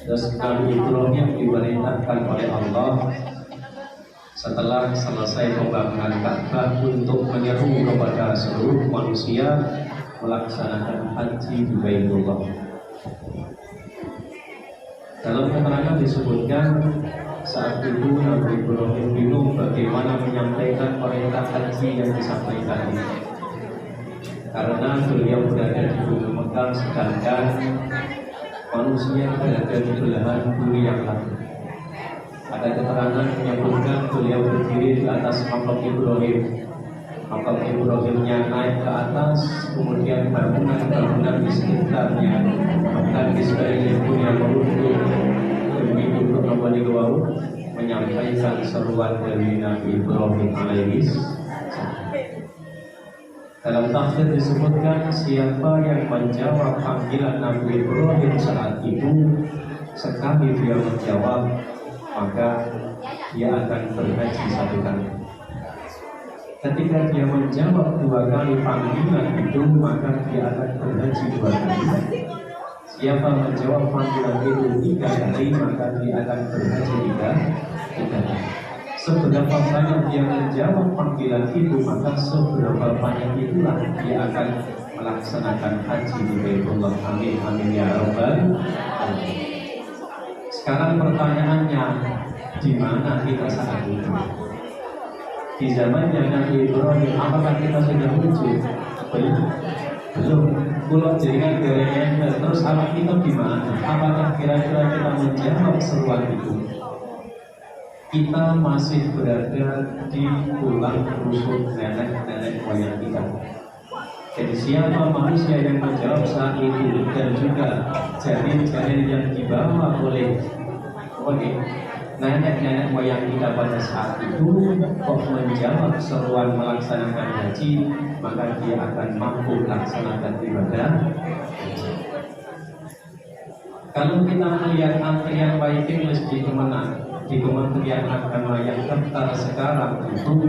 Terus Nabi Ibrahim diperintahkan oleh Allah setelah selesai pembangunan Ka'bah untuk menyeru kepada seluruh manusia melaksanakan haji di Baitullah. Dalam keterangan disebutkan saat itu Nabi Ibrahim bingung bagaimana menyampaikan perintah haji yang disampaikan ini, karena beliau berada di bumi Mekah sedangkan manusia berada di belahan bumi yang lain. Ada keterangan menyebutkan beliau berdiri di atas makam Ibrahim. Makam Ibrahimnya naik ke atas, kemudian bangunan-bangunan di sekitarnya, bahkan di sekelilingnya merunduk demi untuk kembali ke bawah, menyampaikan seruan dari Nabi Ibrahim alaihissalam. Dalam tafsir disebutkan siapa yang menjawab panggilan Nabi Ibrahim saat itu, sekali dia menjawab maka dia akan berhaji satu kali. Ketika dia menjawab dua kali panggilan itu, maka dia akan berhaji dua kali. Siapa menjawab panggilan itu tiga kali, maka dia akan berhaji tiga kali. Seberapa banyak dia menjawab panggilan itu, maka seberapa banyak itulah dia akan melaksanakan haji di Baitullah. Amin amin ya rabbal alamin. Sekarang pertanyaannya, di mana kita saat itu? Di zamannya Nabi Ibrahim, apakah kita sudah wujud? Belum. Pulau jaringan gorengan, terus anak kita di mana? Apakah kira-kira kita menjawab seruan itu? Kita masih berada di tulang rusuk nenek-nenek moyang kita. Jadi siapa manusia yang menjawab saat itu, dan juga janin-janin yang dibawa oleh nenek-nenek moyang kita pada saat itu kok menjawab seruan melaksanakan haji, maka dia akan mampu melaksanakan ibadah. Kalau kita melihat antrian waiting list di Kementerian Agama yang daftar sekarang itu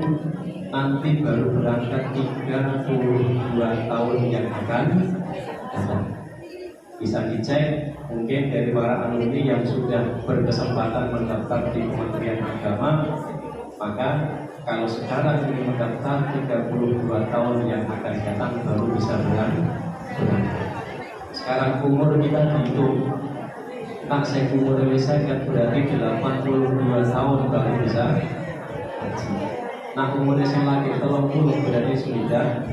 nanti baru berangkat 32 tahun yang akan datang. Bisa dicek mungkin dari para alumni yang sudah berkesempatan mendaftar di Kementerian Agama, maka kalau sekarang ini mendaftar 32 tahun yang akan datang baru bisa berangkat. Sekarang umur kita dihitung, tak saya umur Indonesia kan berarti 82 tahun baru bisa haji. Nah umurnya yang lagi 30 berarti sudah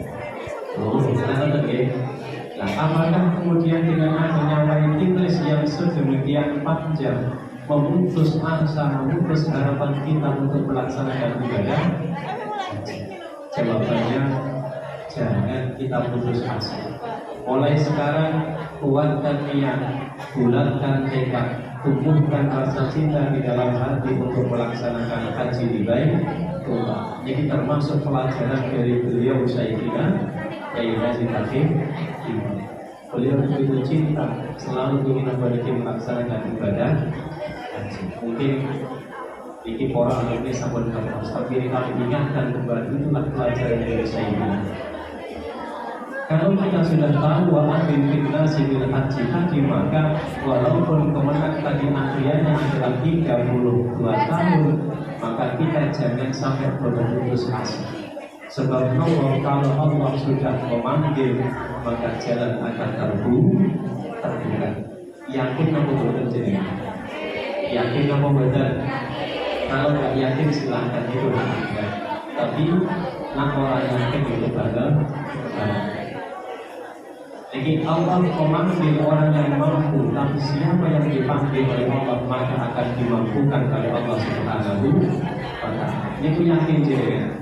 Nah, apakah kemudian dengan adanya waiting list yang sedemikian panjang memutus asa, memutus harapan kita untuk melaksanakan ibadah? Jawabannya, jangan kita putus asa. Mulai sekarang kuatkan niat, bulatkan tekad, tumbuhkan rasa cinta di dalam hati untuk melaksanakan haji di Baitullah. Ini termasuk pelajaran dari beliau Sayyidina Kiai Haji Takim. Beliau begitu cinta, selalu ingin memiliki melaksanakan ibadah haji. Mungkin ini para alumni sahabat kampus, tapi kami ingatkan kembali, itulah pelajaran dari Sayyidina. Kalau kita sudah tahu wa'adin fitnasi bil haji, maka walaupun kemenang tadi antriannya adalah 32 tahun, maka kita jangan sampai berputus asa. Sebab Allah, kalau Allah sudah memanggil, maka jalan akan terbuka. Yakin apa betul jadi? Yakin apa betul? Kalau nggak yakin silahkan itu enggak. Tapi nak orang yakin itu bangga. Jadi Allah memanggil orang yang mampu, tapi siapa yang dipanggil oleh Allah maka akan dimampukan oleh Allah Subhanahu wa Ta'ala. Itu yakin jadi.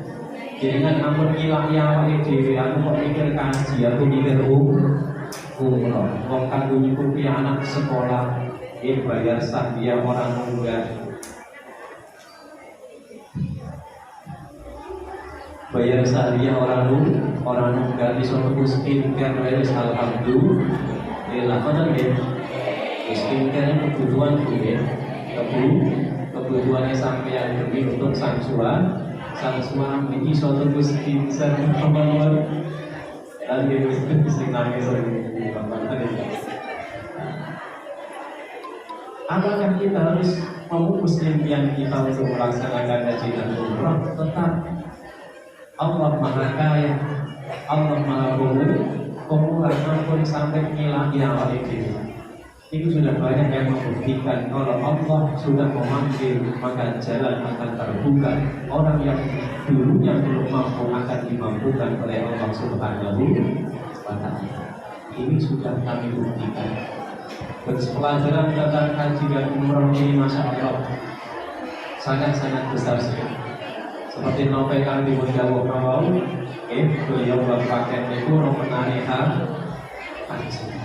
Jangan ampun hilang nyawa dewi, aku kok mikir kaji, aku mikir umroh. Wong kanggo nyukupi anak sekolah, bayar sah dia orang muda. Bayar sahria orang nggak bisa tembus skincare, wes alhamdulillah. Mana ya? Skincare kebutuhan tuh ya, kebutuhannya sampai demi untuk sang suami bisa tembus skincare kemana? Lagi bisa nangis lagi. Apakah kita harus memupus impian kita untuk melaksanakan haji dan umrah? Tetap Allah Maha Kaya, Allah Maha Pemurah, ampun sampai ngilangi awal ini. Itu sudah banyak yang membuktikan kalau Allah sudah memanggil, maka jalan akan terbuka. Orang yang dulunya belum mampu akan dimampukan oleh Allah Subhanahu wa Ta'ala. Ini sudah kami buktikan. Pelajaran tentang haji dan umrah ini Masya Allah sangat-sangat besar sekali. Seperti novel kami Mujawab Nawau, beliau berpaket itu menarik haji.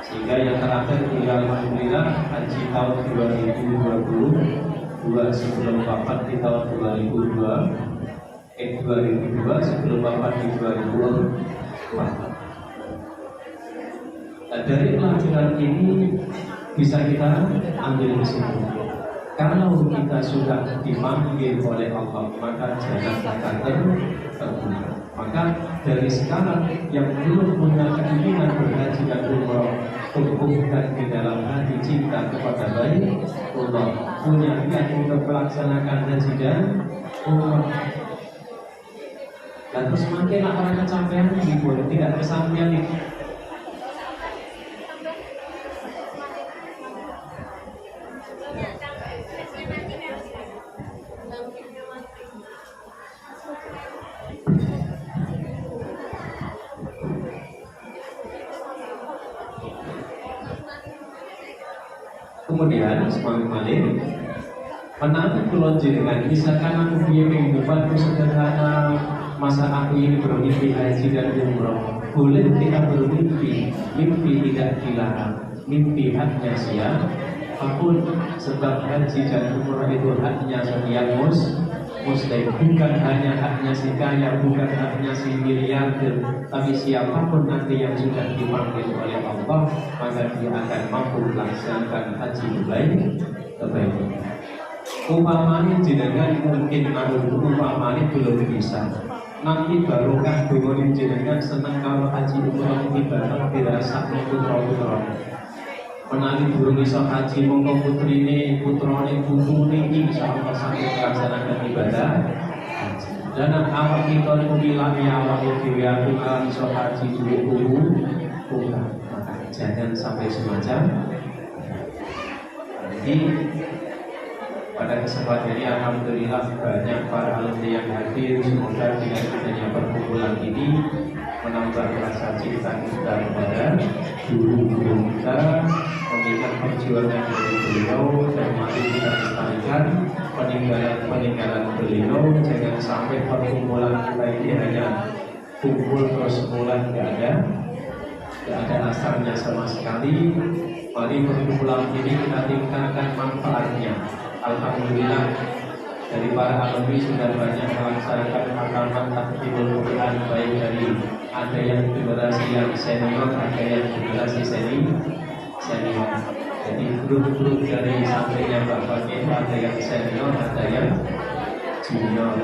Sehingga yang terakhir beliau alhamdulillah haji tahun 2022 sebelum wafat di tahun 2002 sebelum wafat di 2004. Nah, dari pelajaran ini bisa kita ambil kesimpulan. Kalau kita sudah dipanggil oleh Allah, maka jangan akan terbuka. Maka dari sekarang yang belum punya keinginan berhaji dan umrah, tumbuhkan di dalam hati cinta kepada baik Allah, punya niat untuk melaksanakan haji dan umrah. Dan terus makinlah orang kecapean dibuat tidak kesampaian itu. Kemudian semangat malih menanti kulon jenengan, misalkan aku punya kehidupanku sederhana, masa aku ini bermimpi haji dan umroh, boleh kita bermimpi, mimpi tidak dilarang, mimpi haknya siapapun, sebab haji dan umroh itu haknya setiap muslim, bukan hanya haknya si kaya, bukan haknya si miliarder, tapi siapapun nanti yang sudah dipanggil oleh Allah, maka dia akan mampu melaksanakan haji terbaik. Umpamanya jenengan mungkin umpamanya belum bisa, nanti barokah dengan jenengan senang kalau haji umroh ibadah dirasa putra-putra. Menawi burung iso haji mongko putrine putrane putune insya Allah sampai melaksanakan ibadah haji. Dan awak kita mengilami awak dhewe aku kan iso haji dulu maka jangan sampai semacam ini. Pada kesempatan ini alhamdulillah banyak para alumni yang hadir. Semoga dengan adanya perkumpulan ini menambah rasa cinta kita kepada guru-guru kita, mengingat perjuangan dari beliau, dan mari kita lestarikan peninggalan beliau. Jangan sampai perkumpulan kita ini hanya kumpul terus pulang, tidak ada asarnya sama sekali. Mari perkumpulan ini kita tingkatkan manfaatnya. Alhamdulillah dari para alumni sudah banyak melaksanakan hataman takdirul Quran, baik dari ada yang generasi yang senior, ada yang generasi senior. Jadi grup-grup dari santrinya Mbak Fakih ada yang senior, ada yang junior.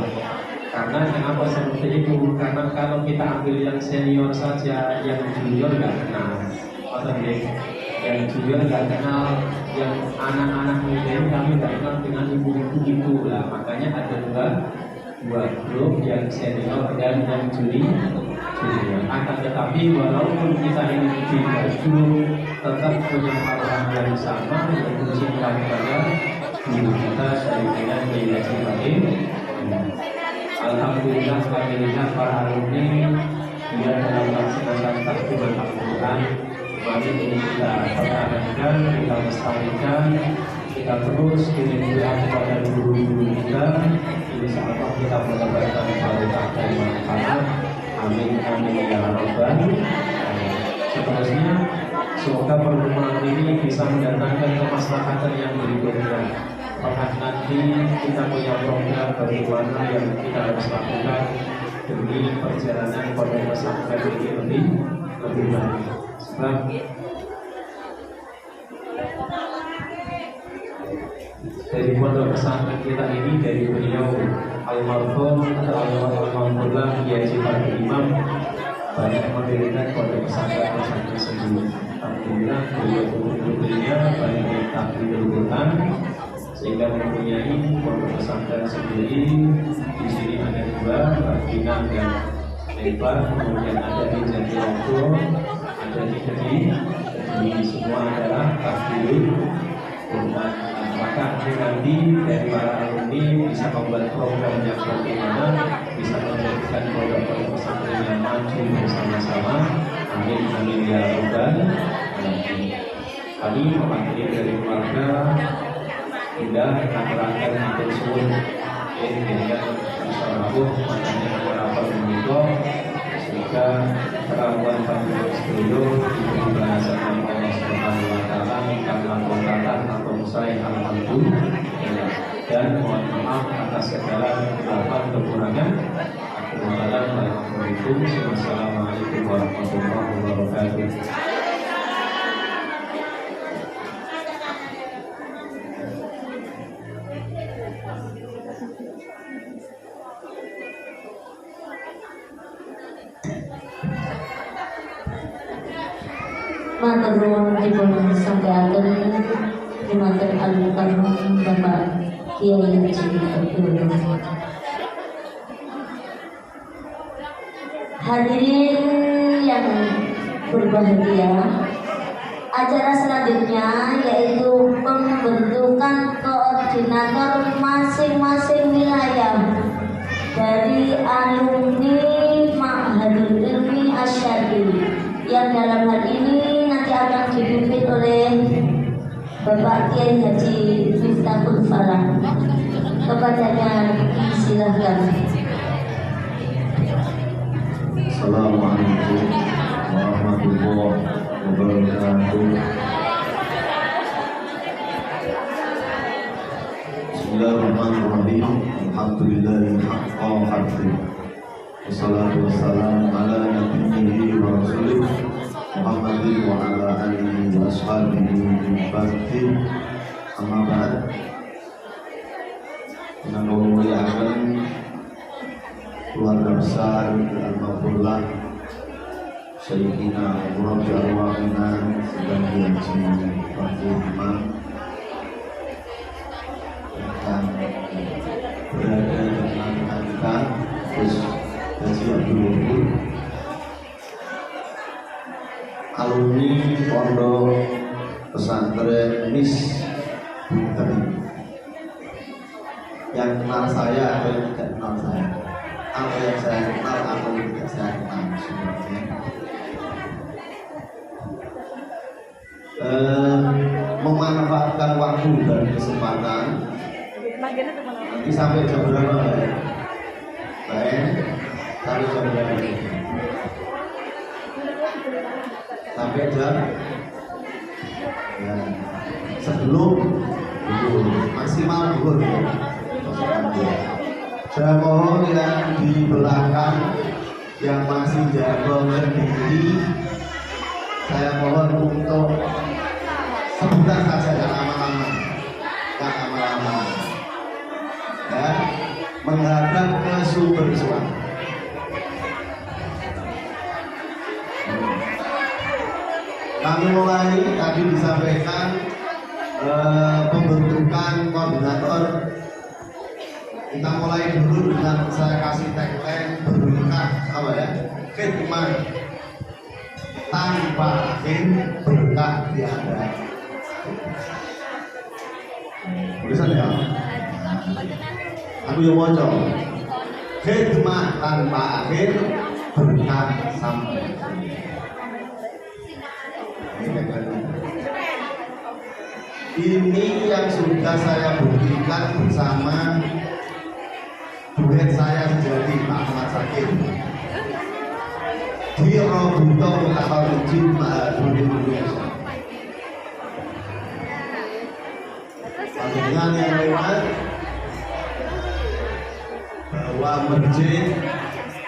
Karena kenapa seperti itu? Karena kalau kita ambil yang senior saja, yang junior nggak kenal. Yang junior nggak kenal, yang anak-anak muda kami nggak kenal dengan ibu-ibu itu lah. Makanya ada dua grup, yang senior dan yang junior. Akan tetapi walaupun kita ini tiga grup, tetap punya harapan yang sama, yaitu cinta kepada guru kita Sayyidina Kiai Haji Ibrahim. Alhamdulillah kami lihat para alumni dia dalam melaksanakan takbiran Al-Quran. Mari kita pertahankan, kita lestarikan, kita terus kirim doa kepada guru-guru kita. Insya Allah kita mendapatkan barokah dan manfaat. Amin amin ya rabbal alamin. Seterusnya, semoga pertemuan ini bisa mendatangkan kemaslahatan yang berikutnya. Apakah nanti kita punya program bagaimana yang kita harus lakukan demi perjalanan pondok pesantren ini lebih baik. Sebab dari pondok pesantren kita ini, dari beliau almarhum atau almarhumullah Kiai Haji Imam, banyak mendirikan pondok pesantren sendiri. Alhamdulillah beliau putrinya banyak takdir Quran sehingga mempunyai pondok pesantren sendiri. Di sini ada dua, Pinang dan Lebar, kemudian ada di Jatirogo, ada di Kediri. Semua adalah takdir Quran. Maka nanti dari para alumni bisa membuat program yang bagaimana bisa menjadikan pondok pesantren yang maju bersama-sama. Amin amin ya rabbal alamin. Kami mewakili dari keluarga sudah melakukan atur suwun dengan masyarakat makanya beberapa minggu sehingga kerawan panjang seluruh diberi bahasa Allah Subhanahu Wa Taala karena kontakan atau saya alhamdulillah dan mohon maaf atas segala kesalahan kekurangan. Assalamualaikum warahmatullahi wabarakatuh. Matur nuwun dipun sampaiaken dumateng almarhum Bapak Kiai Haji Abdul. Hadirin yang berbahagia, acara selanjutnya yaitu pembentukan koordinator masing-masing wilayah dari alumni Ma'hadul Ilmi Asyadili yang dalam hal ini nanti akan dipimpin oleh Bapak Kiai Haji Miftahul Farah. Kepadanya silakan. Assalamualaikum warahmatullahi wabarakatuh. Bismillahirrahmanirrahim. Alhamdulillahi haqqa hamdi. Wassalatu wassalamu ala nabiyyi wa rasulih Muhammadin wa ala alihi wa ashabihi min ba'di. Amma ba'd. Dengan memuliakan keluarga besar Al-Maghfurlah Sayyidina Murabi Arwahina sebagai Haji Fakir Imam yang berada di tengah-tengah kita, Gus Haji Abdul Ghafur, alumni Pondok Pesantren Mis Bintang. Yang kenal saya atau yang tidak kenal saya, apa yang saya kenal atau tidak saya kenal sebenarnya. Memanfaatkan waktu dan kesempatan. Nanti sampai jam berapa ya? Baik, sampai jam berapa? Sampai jam ya, sebelum maksimal dulu. Saya mohon yang di belakang yang masih jago berdiri, saya mohon untuk sebentar saja, jangan lama-lama, ya, menghadap ke sumber suara. Kami mulai tadi disampaikan pembentukan koordinator. Kita mulai dulu dengan saya kasih tagline berkah apa ya? Khidmat tanpa akhir, berkah tiada. Tulisan ya? Aku yang mau khidmat tanpa akhir, berkah sampai. Ini yang sudah saya buktikan bersama duet saya sejati Pak Ahmad Sakir di Robuto Mutaharijin Ma'hadul Indonesia. Dengan yang lewat bahwa masjid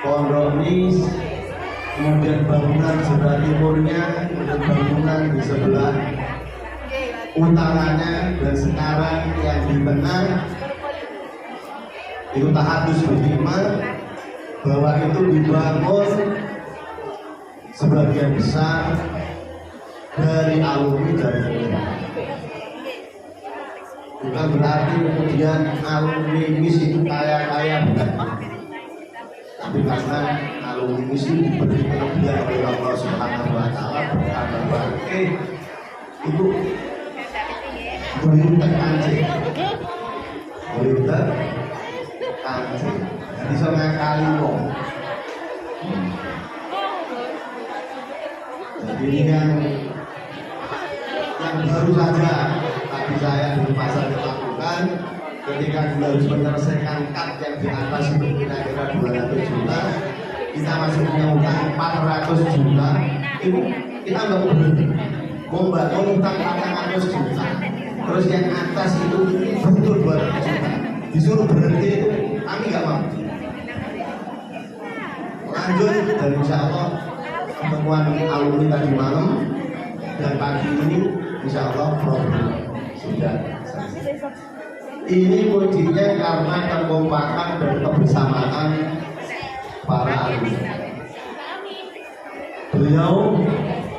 Pondok Mis, kemudian bangunan sebelah timurnya, kemudian bangunan di sebelah utaranya, dan sekarang yang di tengah itu tahadus beriman bahwa itu dibangun sebagian besar dari alumni dan penggerak. Bukan berarti kemudian alumni MIS itu kaya-kaya, bukan. Tapi karena alumni MIS itu diberi kelebihan oleh Allah Subhanahu wa Ta'ala, berkata itu buyutan kancing, buyutan kancing. Jadi so ngakali wong. Jadi ini yang baru saja tadi saya di pasar lakukan ketika kita harus menyelesaikan cut yang di atas itu kira-kira 200 juta, kita masih punya utang 400 juta, itu kita nggak berhenti membangun utang 400 juta, terus yang atas itu betul 200 juta, disuruh berhenti itu kami nggak mau. Lanjut dan insya Allah pertemuan alumni tadi malam dan pagi ini insya Allah problem sudah selesai. Ini kuncinya karena kekompakan dan kebersamaan para alumni. Beliau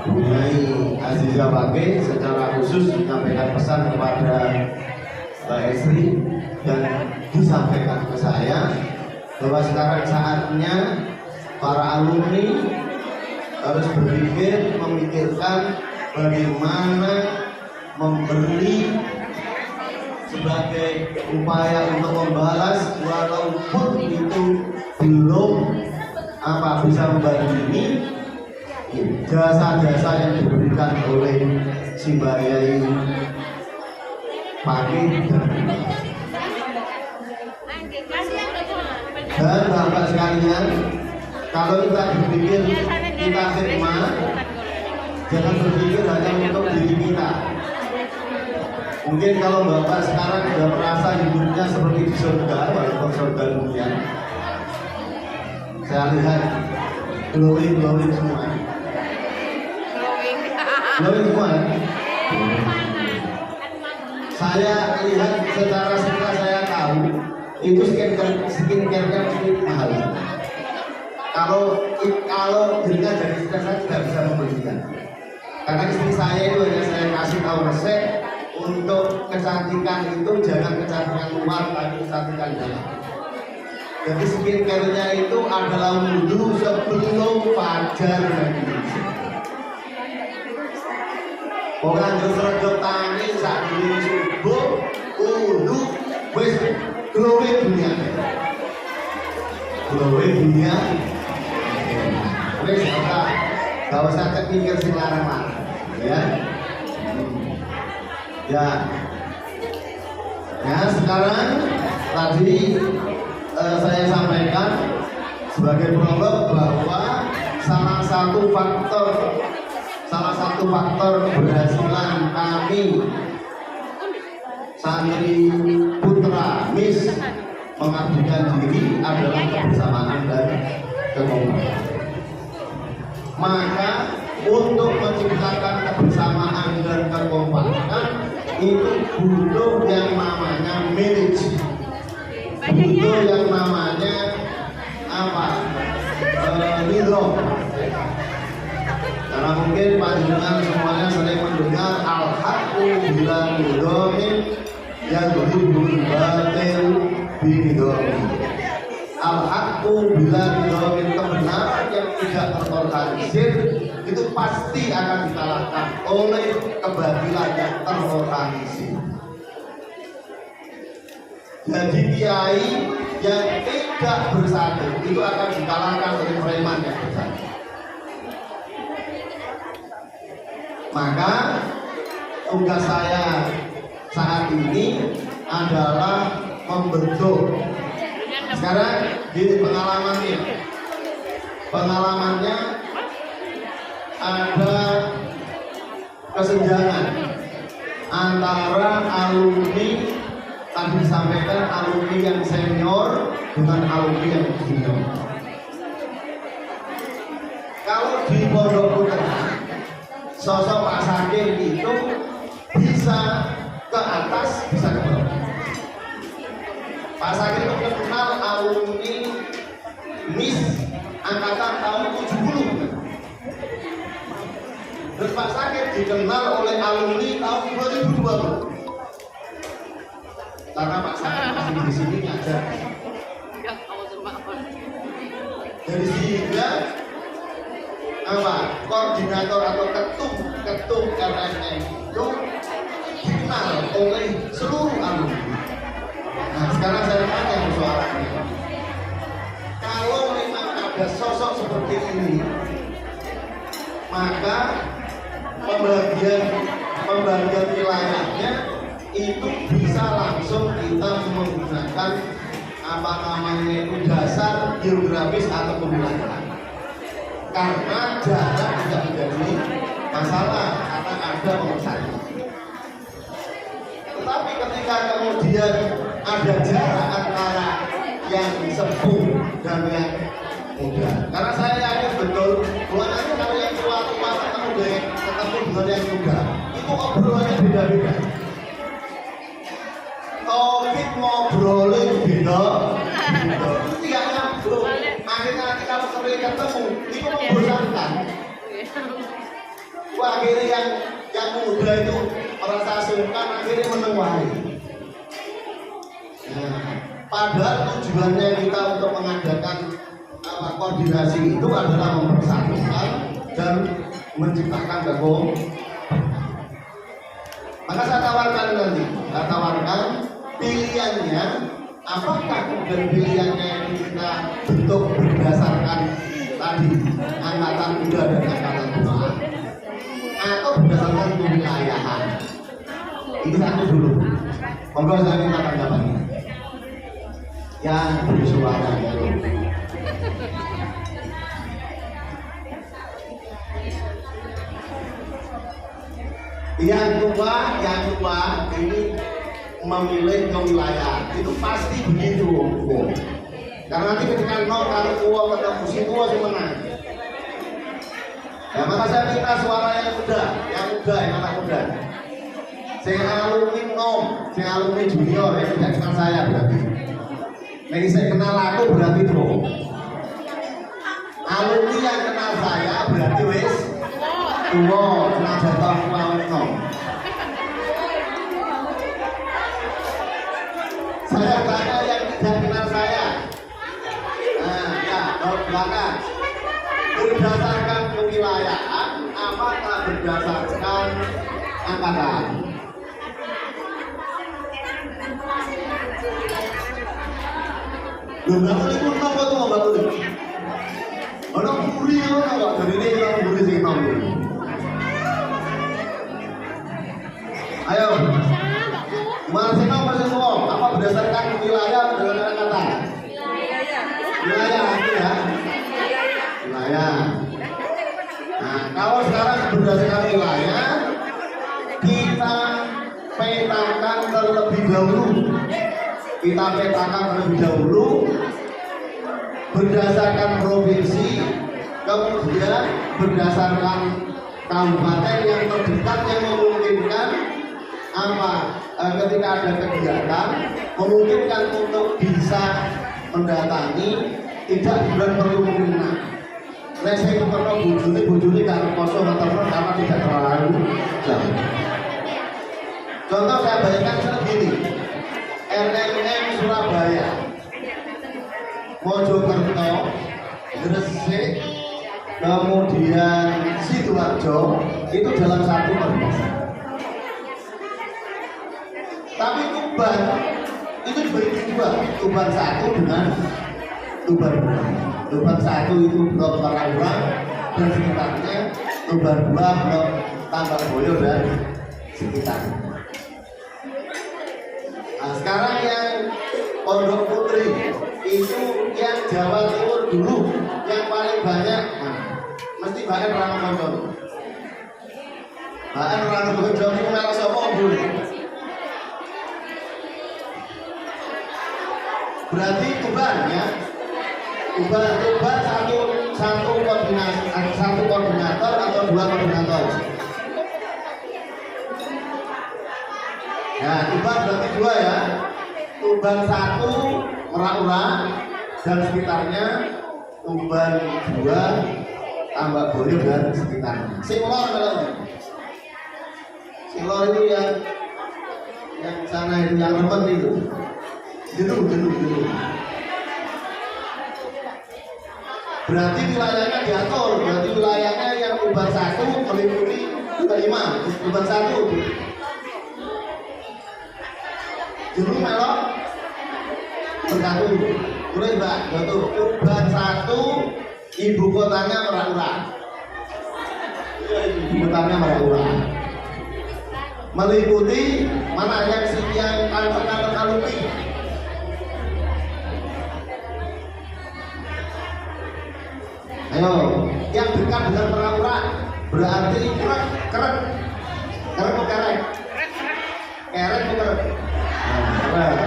Bunyai Aziza Bake secara khusus menyampaikan pesan kepada Mbak Esri dan disampaikan ke saya bahwa sekarang saatnya para alumni harus berpikir, memikirkan bagaimana memberi sebagai upaya untuk membalas walaupun itu belum bisa membandingi jasa-jasa yang diberikan oleh si Mbak Yai Pagi dan bapak sekalian, kalau kita berpikir kita khidmat, jangan berpikir hanya untuk diri kita. Mungkin kalau bapak sekarang sudah merasa hidupnya seperti di surga, walaupun surga dunia, saya lihat glowing semua, glowing semua. Saya lihat secara sekilas saya tahu itu skincare-nya mesti mahal. Kalau dirinya dari istri saya tidak bisa membelikan, karena istri saya itu hanya saya kasih tahu resep untuk kecantikan itu jangan kecantikan luar tapi kecantikan dalam. Jadi skincare-nya itu adalah wudhu sebelum fajar nanti. Orang terus tangi saat diri subuh wudhu wis glowing dunia. Glowing dunia. Wis gak usah kepikir sing larang-larang, ya. Nah sekarang tadi saya sampaikan sebagai prolog bahwa salah satu faktor keberhasilan kami santri putra MIS mengabdikan diri adalah kebersamaan dan kekompakan. Maka untuk menciptakan kebersamaan dan kekompakan itu butuh yang namanya manage, butuh yang namanya ridho. Karena mungkin panjenengan semuanya sering mendengar al-haqqu bila ridhomin yang berhubung batil biridhomin. Al-haqqu bila ridhomin, kebenaran yang tidak terorganisir itu pasti akan dikalahkan oleh kebatilan yang terorganisir. Jadi kiai yang tidak bersatu itu akan dikalahkan oleh preman yang bersatu. Maka tugas saya saat ini adalah membentuk. Sekarang di pengalamannya ada kesenjangan antara alumni tadi disampaikan alumni yang senior dengan alumni yang junior. Kalau di Pondok Putra sosok Pak Sakir itu bisa ke atas, bisa ke bawah. Pak Sakir itu kenal alumni MIS angkatan tahun 70. Terus Pak Sakir di dikenal oleh alumni tahun 2020. Karena Pak Said masih di sini ngajar. Dari sehingga apa koordinator atau ketum RMM itu dikenal oleh seluruh alumni. Nah sekarang saya tanya persoalannya, kalau memang ada sosok seperti ini, maka pembagian wilayahnya itu bisa langsung kita menggunakan apa namanya itu dasar geografis atau wilayah. Karena jarak tidak menjadi masalah karena ada pemersatu. Tetapi ketika kemudian ada jarak antara yang sepuh dan yang muda, karena saya yakin betul bahwa nanti kalau yang tua-tua ketemu dengan yang muda, itu obrolannya beda-beda. Topik ngobrolin beda, tidak nyambung. Akhirnya nanti kalau sering ketemu, itu membosankan. Akhirnya yang muda itu merasa sungkan, akhirnya menuai. Nah, padahal tujuannya kita untuk mengadakan koordinasi itu adalah mempersatukan dan menciptakan gabung. Maka saya tawarkan pilihannya, apakah kemudian pilihannya yang kita bentuk berdasarkan tadi angkatan muda dan angkatan tua, atau berdasarkan kewilayahan. Ini satu dulu. Monggo saya minta tanggapannya. Yang bersuara dulu. Yang tua ini memilih kewilayahan. Itu pasti begitu. Karena nanti ketika kalau tua ketemu si tua menang. Ya maka saya minta suara yang muda, yang anak muda. Saya alumni nom, saya alumni junior, yang tidak kenal saya berarti. Jadi saya kenal aku berarti bro. Alumni yang kenal saya berarti wis tua, kenal jatuh lawan nom. Saya tanya yang tidak kenal saya. Nah, ya, belakang. Berdasarkan kewilayahan, apakah berdasarkan angkatan? Mbak Kulit pun apa tuh Mbak Kulit? Orang buri apa nggak? Jadi ini orang buri sih nom. Ayo, mana sih nom masih ngomong? Apa berdasarkan wilayah, berdasarkan angkatan? Wilayah itu ya. Wilayah. Nah, kalau sekarang berdasarkan wilayah, kita petakan terlebih dahulu. Berdasarkan provinsi, kemudian berdasarkan kabupaten yang terdekat yang memungkinkan apa ketika ada kegiatan memungkinkan untuk bisa mendatangi tidak bulan perlu. Nah, saya pernah bujuni karena kosong karena tidak terlalu jauh. Contoh saya bayangkan begini, RMM Surabaya, Mojokerto, Gresik, kemudian Sidoarjo itu dalam satu perbatasan. Tapi Tuban itu dibagi dua, Tuban satu dengan Tuban dua. Tuban satu itu blok Paraura dan sekitarnya, Tuban dua blok Tambakboyo dan sekitarnya. Nah, sekarang yang Pondok Putri itu yang Jawa Timur dulu yang paling banyak, mesti bahkan Rangobojo. Bahkan Rangobojo itu malah sapa dulu. Berarti Tuban ya. Tuban satu koordinator atau dua koordinator. Ya, Tuban berarti dua ya. Tuban satu Merak-Ura dan sekitarnya, Tuban dua Tambakboyo dan sekitarnya. Sing lor Silor itu yang sana itu yang remet itu. Jenuh. Berarti wilayahnya diatur, berarti wilayahnya yang uban 1 meliputi uban 5, uban 1. Jenuh melok bersatu. Boleh Mbak, betul. Uban 1 ibu kotanya Merak-Ura. Ibu kotanya Merak-Ura. Meliputi mana yang sekian kalupi. Ayo, yang dekat dengan Merak-Ura berarti keret. Keret atau kerek? Kerek atau keret? Keret.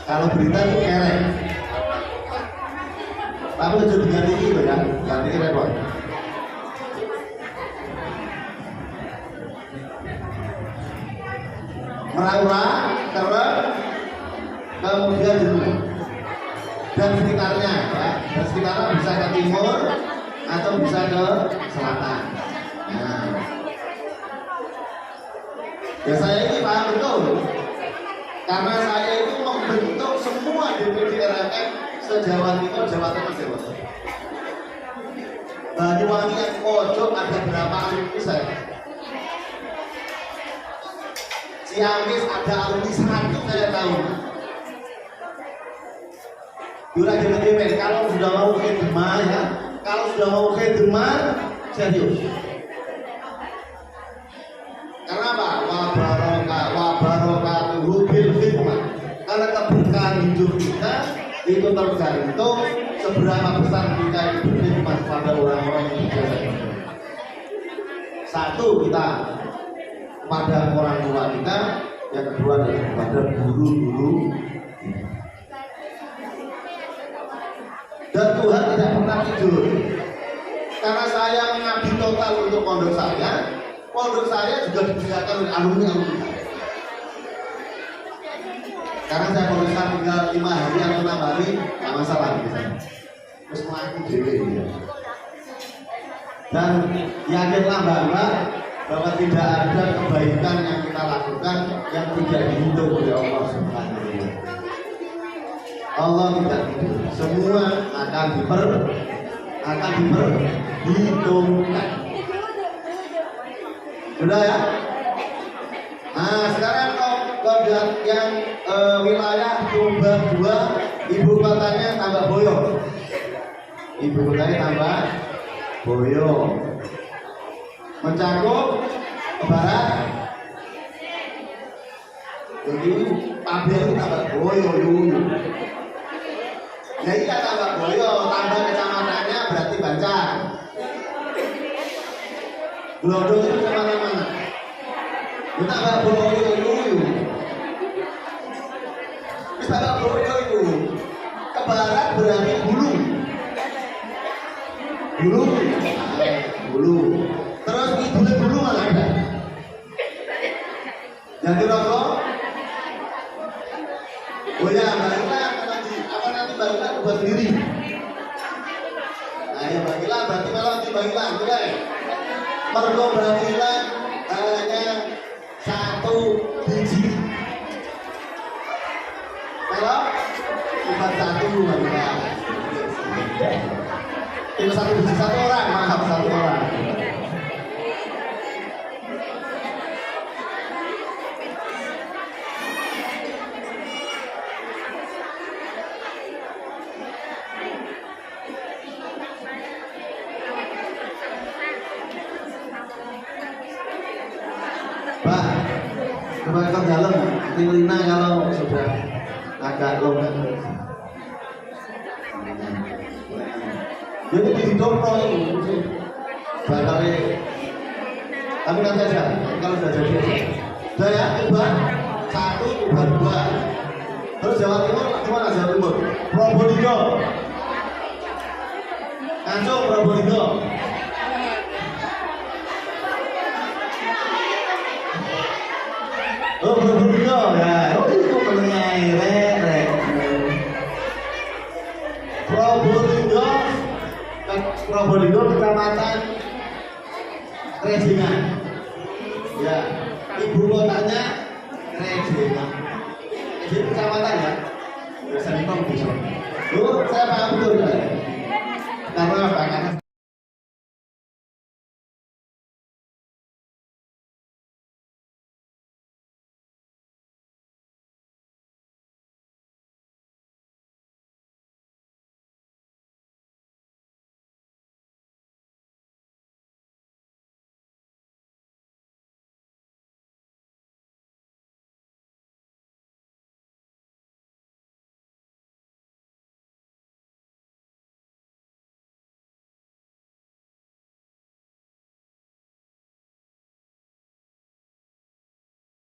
Kalau berita itu kerek. Tapi sudah diganti itu ya, ganti repot. Merak-Ura, Keret, kemudian Jenuh dan sekitarnya ya. Dan sekitarnya bisa ke timur atau bisa ke selatan. Nah, ya saya ini paham betul karena saya itu membentuk semua DPD RMM se-Jawa Timur, Jawa Tengah, Jawa Tengah. Banyuwangi yang pojok ada berapa alumni saya? Ciamis ada alumni 100 saya tahu. Jurah DPD kalau sudah mau ke Demak ya, kalau sudah mau ke Demak serius. Karena apa? Wabarakatuh bil hikmah. Karena keberkahan hidup kita itu tergantung seberapa besar kita itu berkhidmat pada orang-orang yang berjasa. Satu, kita pada orang tua kita, yang kedua adalah kepada guru-guru. Dan Tuhan tidak pernah tidur. Karena saya mengabdi total untuk pondok saya juga disediakan oleh alumni-alumni. Karena saya berusaha tinggal 5 hari atau 6 hari, nggak masalah misalnya. Terus melakukan diri ya. Dan yakinlah Mbak bahwa tidak ada kebaikan yang kita lakukan yang tidak dihitung oleh Allah Subhanahu wa Ta'ala. Allah tidak hitung, semua akan diperhitungkan. Sudah ya? Nah sekarang kalau yang wilayah Tuban 2 ibu kotanya tambah Boyo. Ibu kotanya tambah Boyo. Mencakup ke barat. Jadi Pabel tambah Boyo Yuyu. Jadi tambah Boyo, tambah kecamatannya berarti Bancang. Glodok itu kemana-mana. Kita tambah Boyo Yuyu. Kita tambah Boyo itu ke barat berarti Bulu. Terus Kidulnya Bulu mana ada? Jadi rokok. Oh ya, barulah nanti barulah buat sendiri. Nah ya bagilah berarti kalau dibagilah, oke? Mergo bagilah hanya 1 biji. Kalau cuma 1 bagilah. Itu 1 biji 1 orang, maaf 1 orang. Pak, coba ke dalam, Lina kalau sudah agak longgar. Jadi didorong itu, batalnya. Tapi nanti aja, kalau sudah jadi aja. Sudah ya, Tuban 1, Tuban 2. Terus Jawa Timur, gimana Jawa Timur? Probolinggo. Ngancung Probolinggo. Oh Probolinggo ya, oh itu menengah rek. Probolinggo kecamatan Krejengan. Ya, ibu kotanya Krejengan. Jadi kecamatan ya. Biasa di Tong besok. Lu saya paham betul ya. Karena apa? Karena